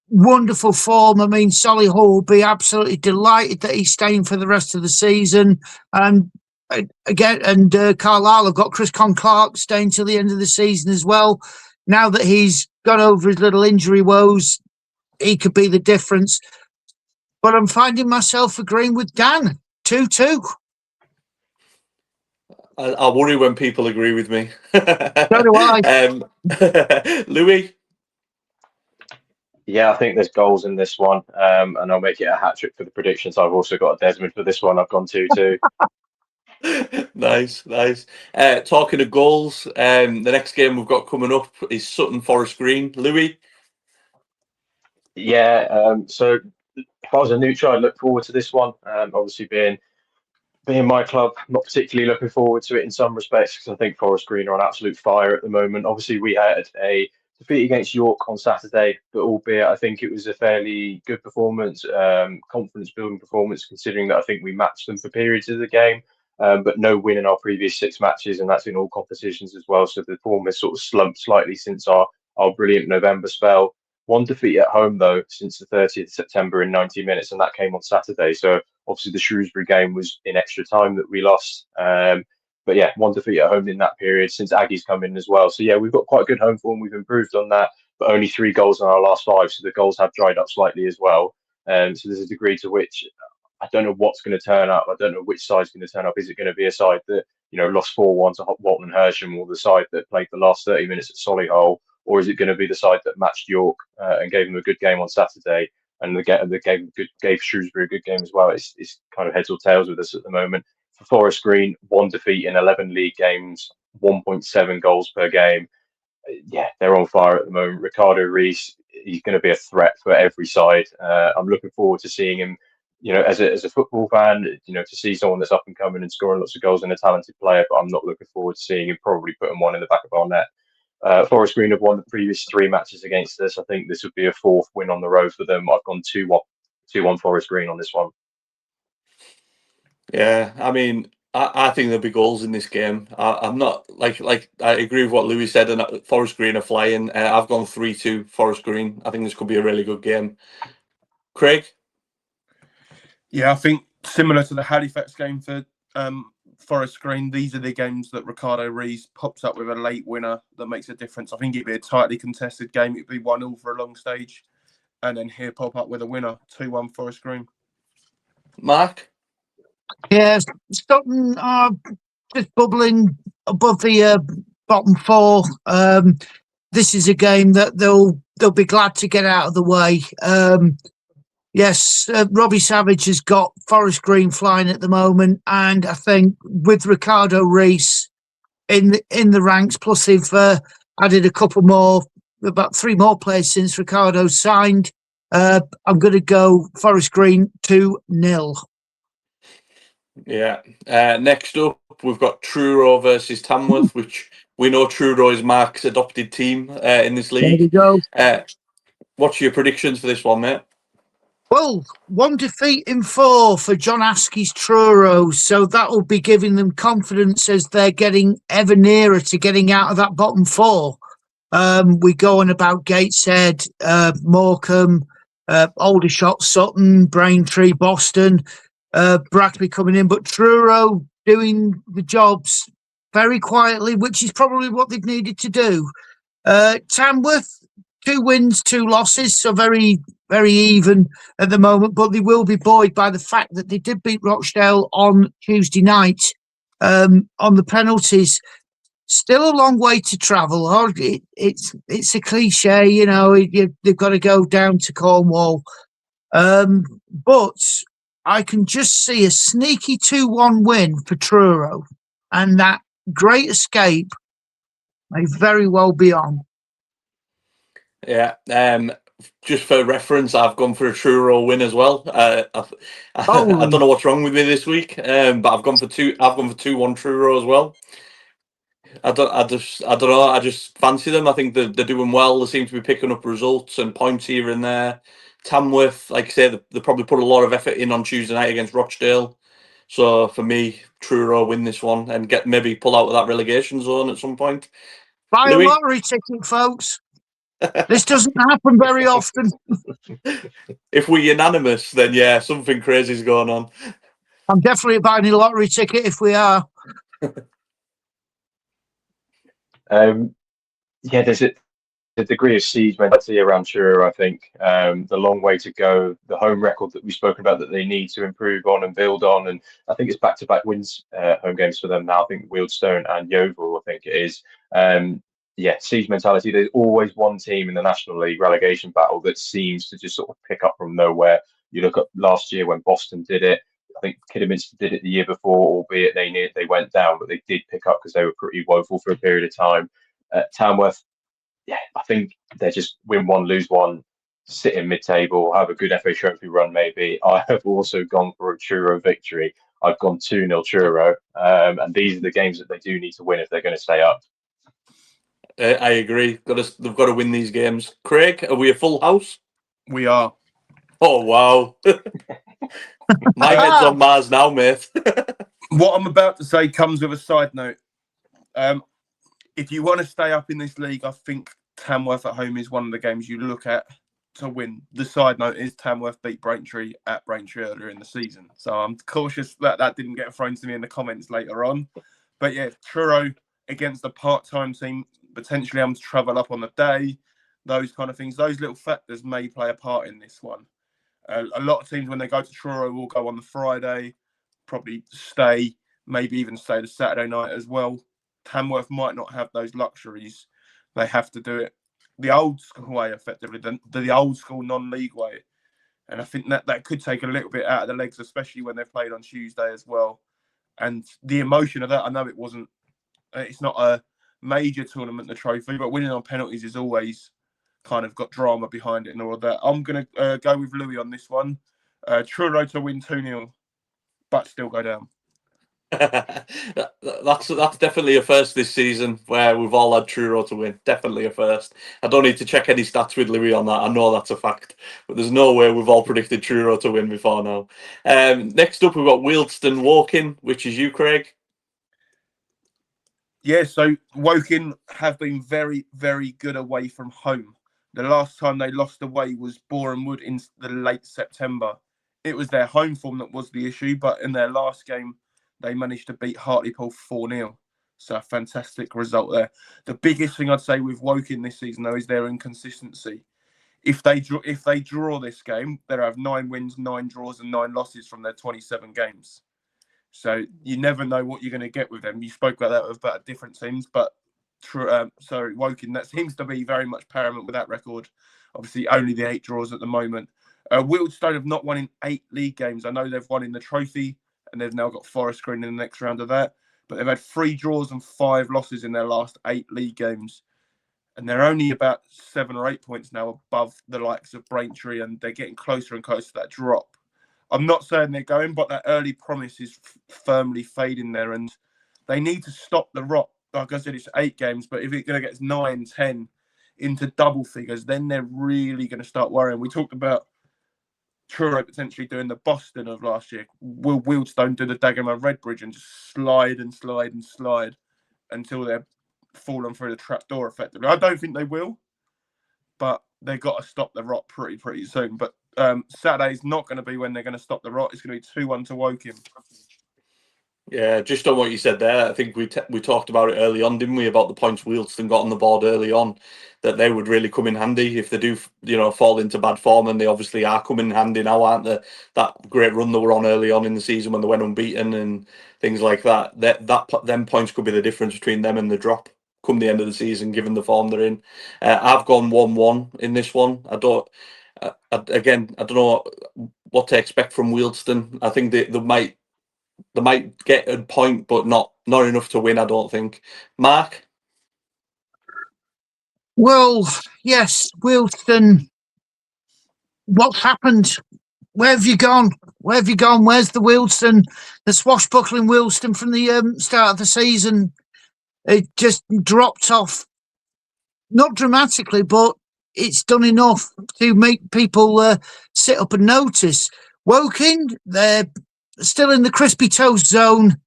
wonderful form. I mean, Solihull will be absolutely delighted that he's staying for the rest of the season. And Carlisle have got Chris Clark staying till the end of the season as well. Now that he's got over his little injury woes, he could be the difference. But I'm finding myself agreeing with Dan. 2-2. I worry when people agree with me. So do I. Louis? Yeah, I think there's goals in this one, and I'll make it a hat trick for the predictions. I've also got a Desmond for this one. I've gone 2-2. Nice. Talking of goals, the next game we've got coming up is Sutton Forest Green. Louis? Yeah, so if I was a neutral, I'd look forward to this one. Obviously, being my club, not particularly looking forward to it in some respects because I think Forest Green are on absolute fire at the moment. Obviously, we had a defeat against York on Saturday, but albeit I think it was a fairly good performance, confidence-building performance, considering that I think we matched them for periods of the game, but no win in our previous 6 matches, and that's in all competitions as well. So the form has sort of slumped slightly since our brilliant November spell. 1 defeat at home, though, since the 30th of September in 90 minutes, and that came on Saturday. So obviously the Shrewsbury game was in extra time that we lost. But yeah, 1 defeat at home in that period since Aggie's come in as well. So yeah, we've got quite good home form. We've improved on that, but only 3 goals in our last 5. So the goals have dried up slightly as well. So there's a degree to which I don't know what's going to turn up. I don't know which side's going to turn up. Is it going to be a side that, lost 4-1 to Walton and Hersham, or the side that played the last 30 minutes at Solihull, or is it going to be the side that matched York and gave them a good game on Saturday, and gave Shrewsbury a good game as well? It's kind of heads or tails with us at the moment. For Forest Green, 1 defeat in 11 league games, 1.7 goals per game. Yeah, they're on fire at the moment. Ricardo Reis, he's going to be a threat for every side. I'm looking forward to seeing him, as a football fan, to see someone that's up and coming and scoring lots of goals and a talented player. But I'm not looking forward to seeing him probably putting one in the back of our net. Forest Green have won the previous 3 matches against us. I think this would be a 4th win on the road for them. I've gone 2-1 Forest Green on this one. Yeah, I mean, I think there'll be goals in this game. I'm not like I agree with what Louis said, and Forest Green are flying. I've gone 3-2 Forest Green. I think this could be a really good game. Craig? Yeah, I think similar to the Halifax game for Forest Green, these are the games that Ricardo Reis pops up with a late winner that makes a difference. I think it'd be a tightly contested game. It'd be 1-1 for a long stage, and then he'll pop up with a winner, 2-1 Forest Green. Mark? Yes, Sutton are just bubbling above the bottom 4. This is a game that they'll be glad to get out of the way. Yes, Robbie Savage has got Forest Green flying at the moment, and I think with Ricardo Reis in the ranks, plus they've added a couple more, about 3 more players since Ricardo signed. I'm going to go Forest Green 2-0. Yeah. Next up, we've got Truro versus Tamworth, which we know Truro is Mark's adopted team in this league. There we go. What's your predictions for this one, mate? Well, 1 defeat in 4 for John Askey's Truro, so that will be giving them confidence as they're getting ever nearer to getting out of that bottom 4. We go on about Gateshead, Morecambe, Aldershot, Sutton, Braintree, Boston, Brackley coming in, but Truro doing the jobs very quietly, which is probably what they've needed to do. Tamworth, 2 wins, 2 losses, so very, very even at the moment, but they will be buoyed by the fact that they did beat Rochdale on Tuesday night on the penalties. Still a long way to travel. It's a cliche, they've got to go down to Cornwall. But I can just see a sneaky 2-1 win for Truro, and that great escape may very well be on. Yeah. Just for reference, I've gone for a Truro win as well. I don't know what's wrong with me this week, but I've gone for 2-1 Truro as well. I don't know. I just fancy them. I think they're doing well. They seem to be picking up results and points here and there. Tamworth, like I say, they probably put a lot of effort in on Tuesday night against Rochdale. So for me, Truro win this one and maybe pull out of that relegation zone at some point. Buy Louis? a lottery ticket, folks. This doesn't happen very often. If we're unanimous, then yeah, something crazy is going on. I'm definitely buying a lottery ticket if we are. Yeah, there's a degree of siege mentality around Truro, I think. The long way to go, the home record that we've spoken about that they need to improve on and build on, and I think it's back-to-back wins, home games for them now. I think Wealdstone and Yeovil, I think it is. Yeah, siege mentality. There's always one team in the National League relegation battle that seems to just sort of pick up from nowhere. You look at last year when Boston did it. I think Kidderminster did it the year before, albeit they went down, but they did pick up because they were pretty woeful for a period of time. Tamworth, yeah, I think they just win 1, lose 1, sit in mid-table, have a good FA Trophy run maybe. I have also gone for a Truro victory. I've gone 2-0 Truro, and these are the games that they do need to win if they're going to stay up. I agree. They've got to win these games. Craig, are we a full house? We are. Oh, wow. My head's on Mars now, mate. What I'm about to say comes with a side note. If you want to stay up in this league, I think Tamworth at home is one of the games you look at to win. The side note is Tamworth beat Braintree at Braintree earlier in the season. So I'm cautious that didn't get thrown to me in the comments later on. But yeah, Truro against a part-time team, potentially having to travel up on the day, those kind of things, those little factors may play a part in this one. A lot of teams, when they go to Truro, will go on the Friday, probably stay, maybe even stay the Saturday night as well. Tamworth might not have those luxuries. They have to do it the old school way, effectively, the old school non-league way. And I think that could take a little bit out of the legs, especially when they're played on Tuesday as well. And the emotion of that, I know it's not a major tournament, the trophy, but winning on penalties is always kind of got drama behind it and all of that. I'm going to go with Louis on this one. Truro to win 2-0, but still go down. That's definitely a first this season, where we've all had Truro to win. Definitely a first. I don't need to check any stats with Louis on that. I know that's a fact, but there's no way we've all predicted Truro to win before now. Next up, we've got Wealdstone Woking, which is you, Craig. Yeah, so Woking have been very, very good away from home. The last time they lost away was Boreham Wood in the late September. It was their home form that was the issue, but in their last game, they managed to beat Hartlepool 4-0. So a fantastic result there. The biggest thing I'd say with Woking this season, though, is their inconsistency. If they draw this game, they'll have 9 wins, 9 draws, and 9 losses from their 27 games. So you never know what you're going to get with them. You spoke about that with about different teams, but Woking, that seems to be very much paramount with that record. Obviously, only the 8 draws at the moment. Wealdstone have not won in 8 league games. I know they've won in the trophy, and they've now got Forest Green in the next round of that. But they've had 3 draws and 5 losses in their last 8 league games. And they're only about 7 or 8 points now above the likes of Braintree, and they're getting closer and closer to that drop. I'm not saying they're going, but that early promise is firmly fading there, and they need to stop the rot. Like I said, it's 8 games, but if it gets 9, 10 into double figures, then they're really going to start worrying. We talked about Truro potentially doing the Boston of last year. Will Wealdstone do the Dagenham Redbridge and just slide and slide and slide until they're fallen through the trapdoor effectively? I don't think they will, but they've got to stop the rot pretty soon. But Saturday's not going to be when they're going to stop the rot. It's going to be 2-1 to Woking. Yeah, just on what you said there, I think we talked about it early on, didn't we? About the points Wealdstone got on the board early on, that they would really come in handy if they do, fall into bad form, and they obviously are coming in handy now, aren't they? That great run they were on early on in the season when they went unbeaten and things like that. Them points could be the difference between them and the drop come the end of the season, given the form they're in. I've gone 1-1 in this one. I don't know what to expect from Wealdstone. I think they might get a point, but not enough to win, I don't think. Mark? Well, yes, Wealdstone. What's happened? Where have you gone? Where's the Wealdstone, the swashbuckling Wealdstone from the start of the season? It just dropped off. Not dramatically, but it's done enough to make people sit up and notice. Woking, they're still in the crispy toast zone.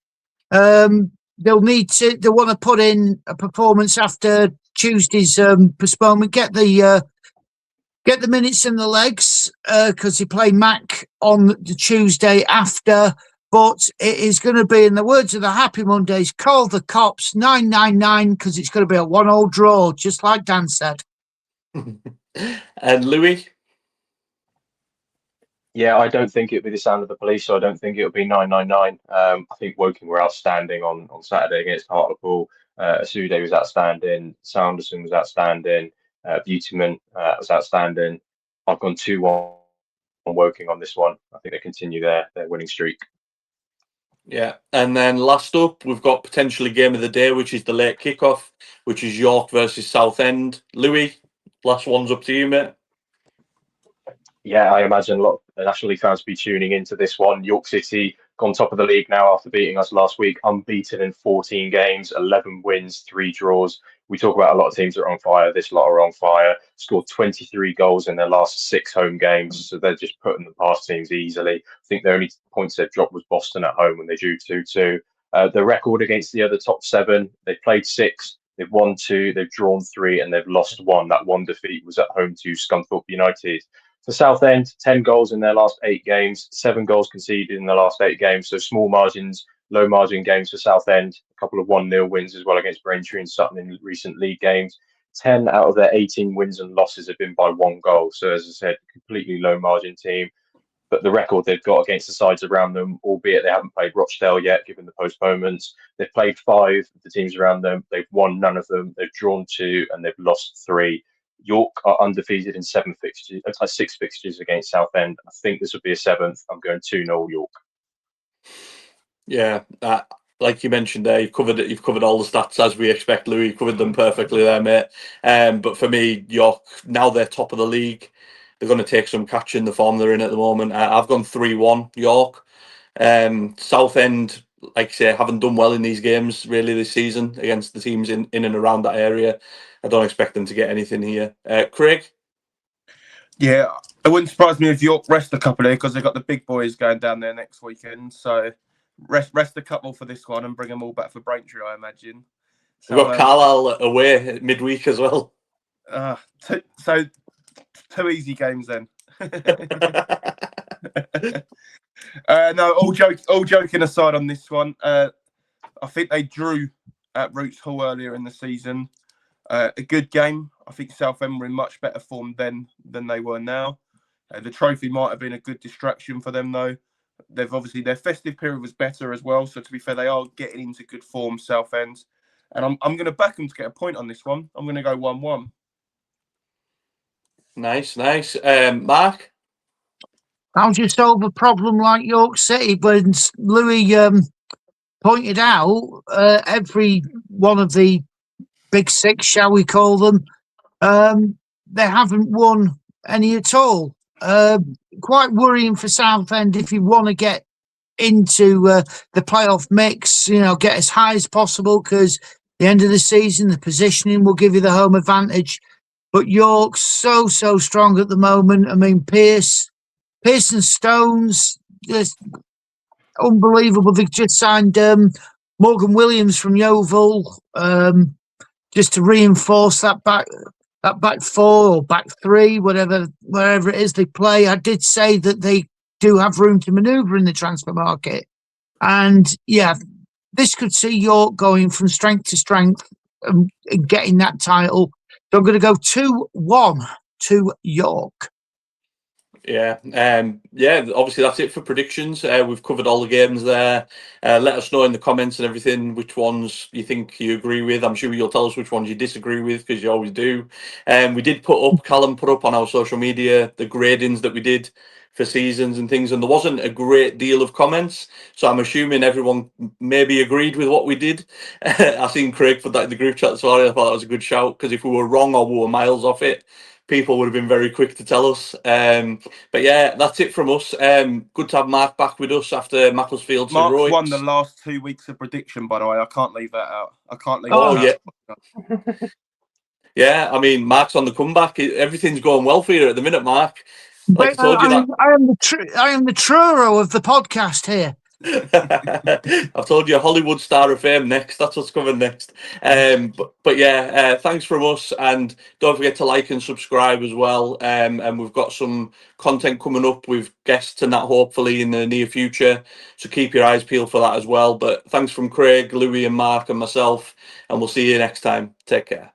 They'll want to put in a performance after Tuesday's postponement. Get the minutes in the legs because they play Mac on the Tuesday after. But it is going to be, in the words of the Happy Mondays, call the cops 999 because it's going to be a 1-1 draw, just like Dan said. And Louis? Yeah, I don't think it'll be the sound of the police, so I don't think it'll be 999. I think Woking were outstanding on Saturday against Hartlepool. Asude was outstanding. Sanderson was outstanding. Beautyman was outstanding. I've gone 2-1 on Woking on this one. I think they continue their winning streak. Yeah, and then last up, we've got potentially game of the day, which is the late kickoff, which is York versus Southend. Louis, last one's up to you, mate. Yeah, I imagine a lot of National League fans will be tuning into this one. York City gone top of the league now after beating us last week, unbeaten in 14 games, 11 wins, 3 draws. We talk about a lot of teams that are on fire. This lot are on fire. Scored 23 goals in their last 6 home games, so they're just putting the past teams easily. I think the only points they've dropped was Boston at home when they drew 2-2. The record against the other top 7, they played 6. They've won 2, they've drawn 3, and they've lost 1. That one defeat was at home to Scunthorpe United. For Southend, 10 goals in their last 8 games, 7 goals conceded in the last 8 games. So small margins, low margin games for Southend. A couple of 1-0 wins as well against Braintree and Sutton in recent league games. 10 out of their 18 wins and losses have been by 1 goal. So as I said, completely low margin team. but the record they've got against the sides around them, albeit they haven't played Rochdale yet, given the postponements, they've played 5 of the teams around them. They've won none of them. They've drawn 2 and they've lost 3. York are undefeated in 6 fixtures against Southend. I think this would be a 7th. I'm going 2-0 York. Yeah, like you mentioned there, you've covered it. You've covered all the stats as we expect, Louis. You covered them perfectly there, mate. But for me, York, now they're top of the league. They're going to take some catching the form they're in at the moment. I've gone 3-1 York. Southend, like I say, haven't done well in these games really this season against the teams in and around that area. I don't expect them to get anything here. Craig? Yeah, it wouldn't surprise me if York rest a couple here because they've got the big boys going down there next weekend. So rest a couple for this one and bring them all back for Braintree, I imagine. So, We've got Carlisle away midweek as well. So 2 easy games then. No, all joking aside on this one, I think they drew at Roots Hall earlier in the season. A good game. I think Southend were in much better form then than they were now. The trophy might have been a good distraction for them, though. They've obviously, their festive period was better as well. So to be fair, they are getting into good form, Southend. And I'm going to back them to get a point on this one. I'm going to go 1-1. Nice. Mark? How do you solve a problem like York City? When Louis pointed out, every one of the big 6, shall we call them, they haven't won any at all. Quite worrying for Southend if you want to get into the playoff mix, get as high as possible, because the end of the season, the positioning will give you the home advantage. But York's so strong at the moment. I mean, Pearce and Stones, just unbelievable. They've just signed Morgan Williams from Yeovil, just to reinforce that back 4 or back 3, wherever it is they play. I did say that they do have room to manoeuvre in the transfer market, and yeah, this could see York going from strength to strength and getting that title. So I'm going to go 2-1 to York. Yeah, obviously that's it for predictions. We've covered all the games there. Let us know in the comments and everything which ones you think you agree with. I'm sure you'll tell us which ones you disagree with, because you always do. We did Callum put up on our social media the gradings that we did for seasons and things, and there wasn't a great deal of comments, so I'm assuming everyone maybe agreed with what we did. I seen Craig put that in the group chat, so I thought that was a good shout, because if we were wrong or we were miles off it, people would have been very quick to tell us. But yeah, that's it from us. Good to have Mark back with us after Macclesfield's Mark's heroics. won the last 2 weeks of prediction, by the way. I can't leave that out. Yeah, I mean, Mark's on the comeback. Everything's going well for you at the minute, Mark. Like I told you that. I am the Truro of the podcast here. I've told you, Hollywood Star of Fame next. That's what's coming next. But yeah, thanks from us, and don't forget to like and subscribe as well. And we've got some content coming up with guests and that hopefully in the near future. So keep your eyes peeled for that as well. But thanks from Craig, Louis, and Mark and myself, and we'll see you next time. Take care.